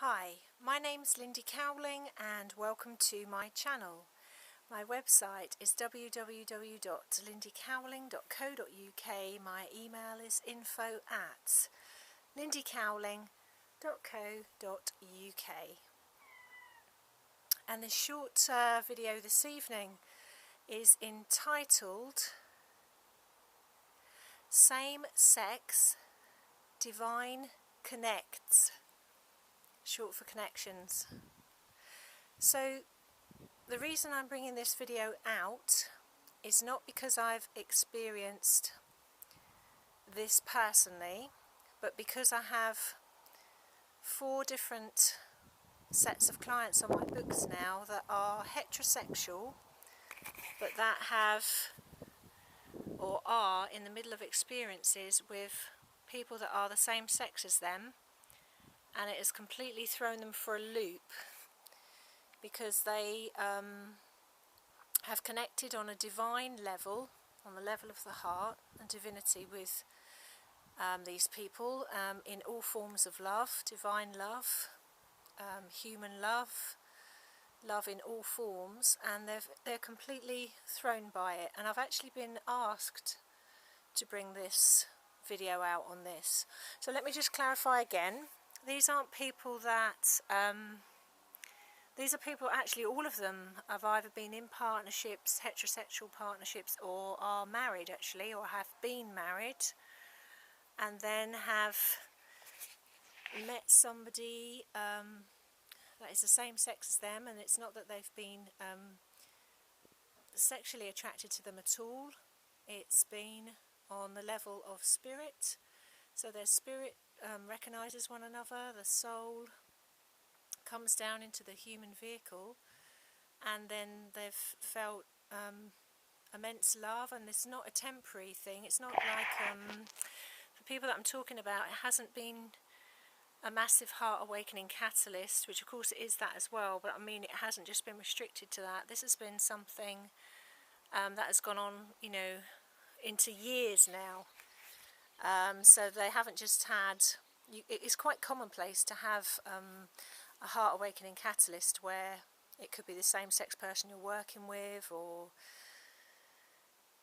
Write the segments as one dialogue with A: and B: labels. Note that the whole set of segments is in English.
A: Hi, my name's Lindy Cowling and welcome to my channel. My website is www.lindycowling.co.uk. My email is info@lindycowling.co.uk. And this short video this evening is entitled Same Sex Divine Connects, short for connections. So the reason I'm bringing this video out is not because I've experienced this personally, but because I have 4 different sets of clients on my books now that are heterosexual, but that have or are in the middle of experiences with people that are the same sex as them, and it has completely thrown them for a loop because they have connected on a divine level, on the level of the heart and divinity with these people in all forms of love, divine love, human love, love in all forms, and they're completely thrown by it. And I've actually been asked to bring this video out on this. So let me just clarify again. These aren't people that these are people, actually all of them have either been in partnerships, heterosexual partnerships, or are married actually, or have been married and then have met somebody that is the same sex as them, and it's not that they've been sexually attracted to them at all. It's been on the level of spirit, so their spirit recognises one another, the soul comes down into the human vehicle, and then they've felt immense love. And it's not a temporary thing. It's not like the people that I'm talking about, it hasn't been a massive heart awakening catalyst, which of course it is that as well, but I mean it hasn't just been restricted to that. This has been something that has gone on, you know, into years now. So they haven't just had, it's quite commonplace to have a heart awakening catalyst where it could be the same sex person you're working with, or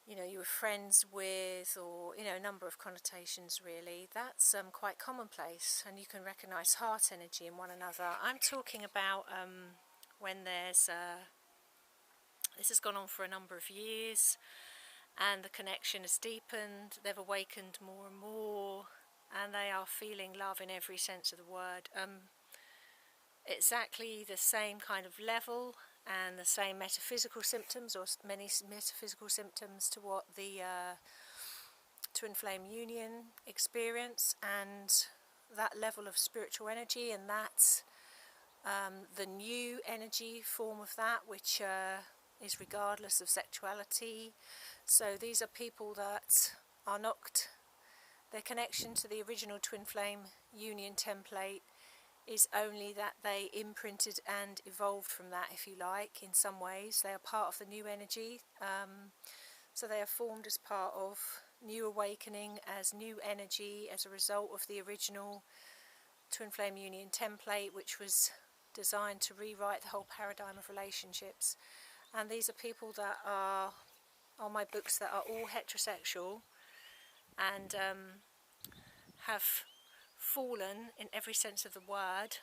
A: you know, you were friends with, or you know, a number of connotations really. That's quite commonplace, and you can recognise heart energy in one another. I'm talking about when there's this has gone on for a number of years and the connection has deepened, they've awakened more and more, and they are feeling love in every sense of the word. Exactly the same kind of level and the same metaphysical symptoms, or many metaphysical symptoms, to what the twin flame union experience, and that level of spiritual energy, and that's the new energy form of that, which is regardless of sexuality. So these are people that are not, their connection to the original twin flame union template is only that they imprinted and evolved from that, if you like, in some ways. They are part of the new energy, so they are formed as part of new awakening, as new energy, as a result of the original twin flame union template, which was designed to rewrite the whole paradigm of relationships. And these are people that are on my books that are all heterosexual and have fallen in every sense of the word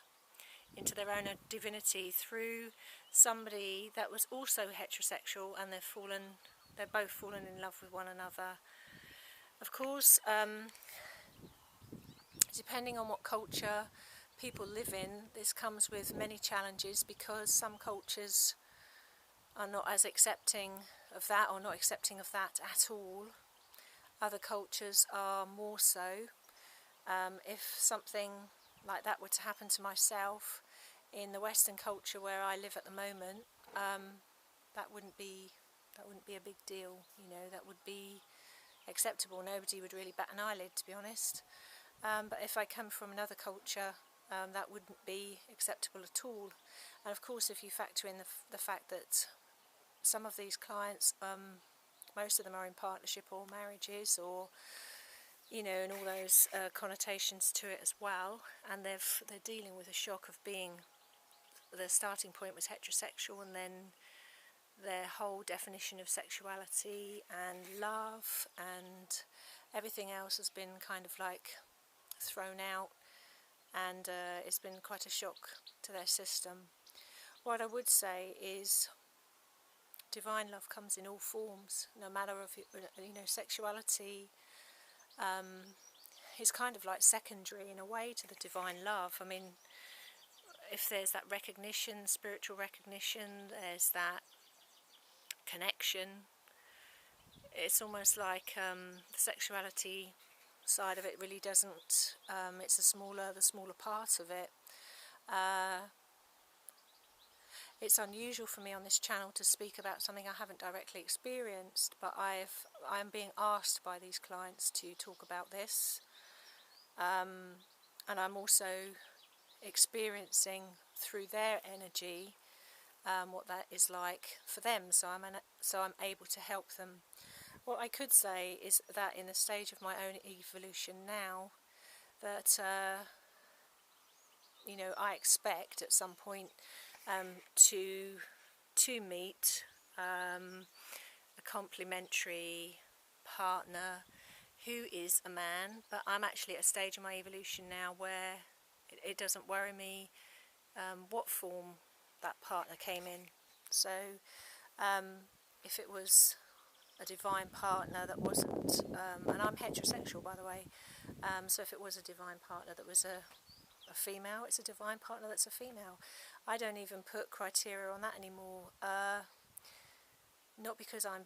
A: into their own divinity through somebody that was also heterosexual, and they're both fallen in love with one another. Of course, depending on what culture people live in, this comes with many challenges, because some cultures are not as accepting of that, or not accepting of that at all. Other cultures are more so. If something like that were to happen to myself in the Western culture where I live at the moment, that wouldn't be a big deal. You know, that would be acceptable. Nobody would really bat an eyelid, to be honest. But if I come from another culture, that wouldn't be acceptable at all. And of course, if you factor in the fact that some of these clients, most of them are in partnership or marriages, or you know, and all those connotations to it as well. And they're dealing with a shock of being, their starting point was heterosexual, and then their whole definition of sexuality and love and everything else has been kind of like thrown out, and it's been quite a shock to their system. What I would say is divine love comes in all forms, no matter of, you know, sexuality is kind of like secondary in a way to the divine love. I mean, if there's that recognition, spiritual recognition, there's that connection. It's almost like the sexuality side of it really doesn't, it's the smaller part of it. It's unusual for me on this channel to speak about something I haven't directly experienced, but I'm being asked by these clients to talk about this, and I'm also experiencing through their energy what that is like for them, so I'm able to help them. What I could say is that in the stage of my own evolution now, that you know, I expect at some point to meet a complementary partner who is a man, but I'm actually at a stage in my evolution now where it doesn't worry me what form that partner came in. So if it was a divine partner that wasn't, and I'm heterosexual by the way, so if it was a divine partner that was a female, it's a divine partner that's a female. I don't even put criteria on that anymore, not because I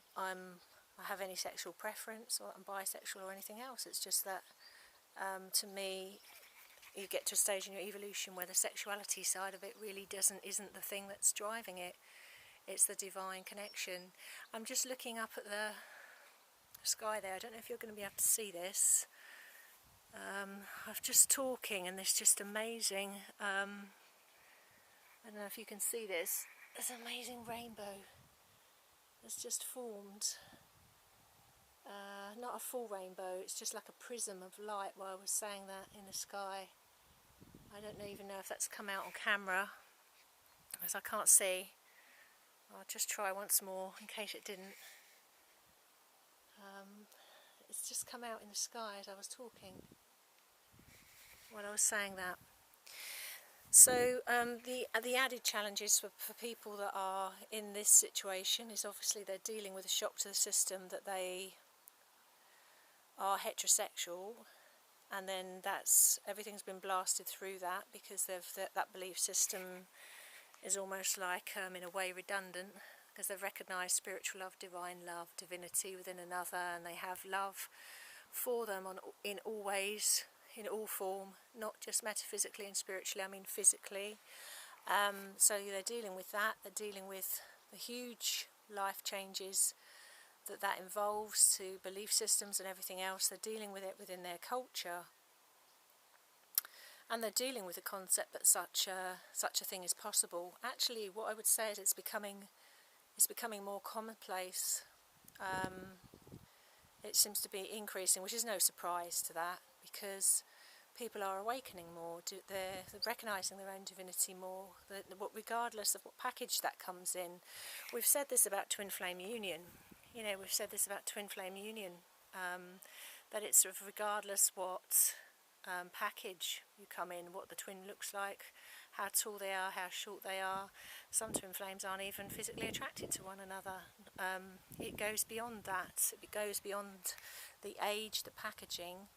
A: have any sexual preference or I'm bisexual or anything else. It's just that to me, you get to a stage in your evolution where the sexuality side of it really isn't the thing that's driving it. It's the divine connection. I'm just looking up at the sky there. I don't know if you're going to be able to see this. I'm just talking and it's just amazing. I don't know if you can see this. There's an amazing rainbow that's just formed. Not a full rainbow, it's just like a prism of light while I was saying that in the sky. I don't even know if that's come out on camera, as I can't see. I'll just try once more in case it didn't. It's just come out in the sky as I was talking when I was saying that. So the added challenges for people that are in this situation is obviously they're dealing with a shock to the system that they are heterosexual, and then everything's been blasted through that because that belief system is almost like in a way redundant, because they've recognised spiritual love, divine love, divinity within another, and they have love for them in all ways, in all form, not just metaphysically and spiritually, I mean physically. So they're dealing with that, they're dealing with the huge life changes that involves to belief systems and everything else. They're dealing with it within their culture, and they're dealing with the concept that such a thing is possible. Actually, what I would say is it's becoming more commonplace. It seems to be increasing, which is no surprise to that, because people are awakening more. They're recognising their own divinity more, regardless of what package that comes in. We've said this about twin flame union. You know, we've said this about twin flame union, that it's sort of regardless what package you come in, what the twin looks like, how tall they are, how short they are. Some twin flames aren't even physically attracted to one another. It goes beyond that. It goes beyond the age, the packaging,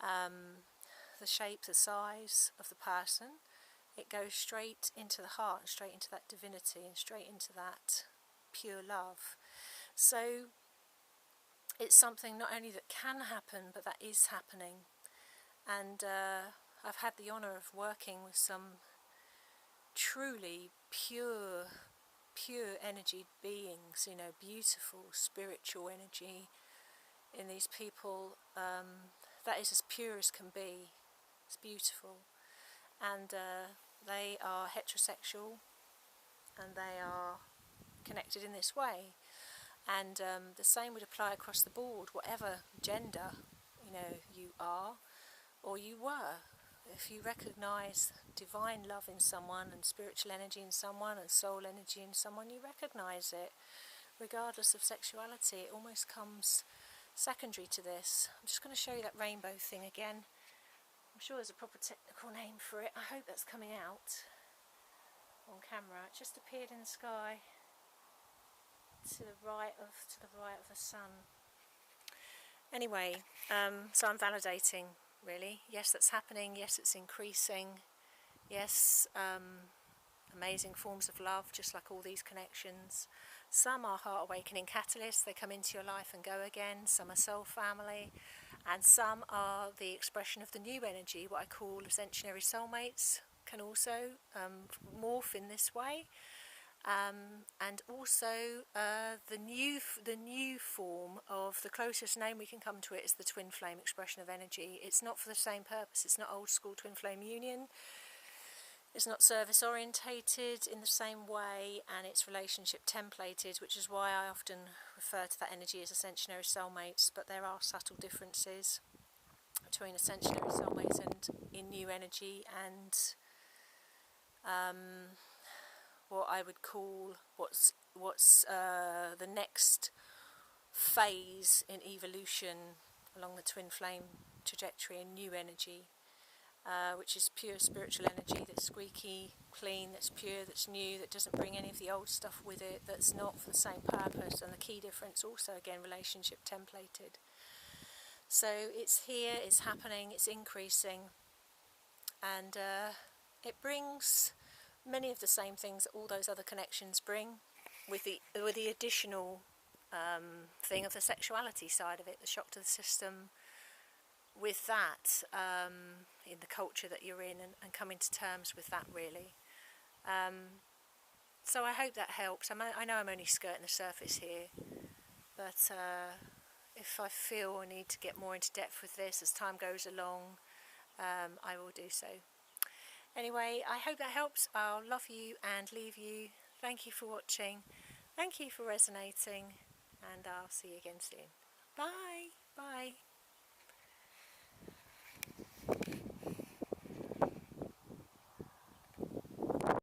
A: the shape, the size of the person. It goes straight into the heart, straight into that divinity, and straight into that pure love. So it's something not only that can happen, but that is happening. And I've had the honour of working with some truly pure energy beings, you know, beautiful spiritual energy in these people, that is as pure as can be. It's beautiful, and they are heterosexual, and they are connected in this way, and the same would apply across the board, whatever gender, you know you are or you were. If you recognise divine love in someone and spiritual energy in someone and soul energy in someone, you recognise it regardless of sexuality. It almost comes secondary to this. I'm just going to show you that rainbow thing again. I'm sure there's a proper technical name for it. I hope that's coming out on camera. It just appeared in the sky to the right of the sun. Anyway, so I'm validating, really. Yes, that's happening. Yes, it's increasing. Yes, amazing forms of love, just like all these connections. Some are heart awakening catalysts. They come into your life and go again. Some are soul family, and some are the expression of the new energy, what I call ascensionary soulmates, can also morph in this way. And also the new form of, the closest name we can come to it is the twin flame expression of energy. It's not for the same purpose. It's not old school twin flame union. It's not service orientated in the same way, and it's relationship templated, which is why I often refer to that energy as ascensionary soulmates. But there are subtle differences between ascensionary soulmates and in new energy and what I would call what's the next phase in evolution along the twin flame trajectory in new energy, which is pure spiritual energy that's squeaky clean, that's pure, that's new, that doesn't bring any of the old stuff with it, that's not for the same purpose. And the key difference also, again, relationship templated. So it's here, it's happening, it's increasing, and it brings many of the same things that all those other connections bring, with the additional thing of the sexuality side of it, the shock to the system with that, in the culture that you're in, and coming to terms with that, really. So I hope that helps. I know I'm only skirting the surface here, but if I feel I need to get more into depth with this as time goes along, I will do so. Anyway, I hope that helps. I'll love you and leave you. Thank you for watching. Thank you for resonating, and I'll see you again soon. Bye. Bye.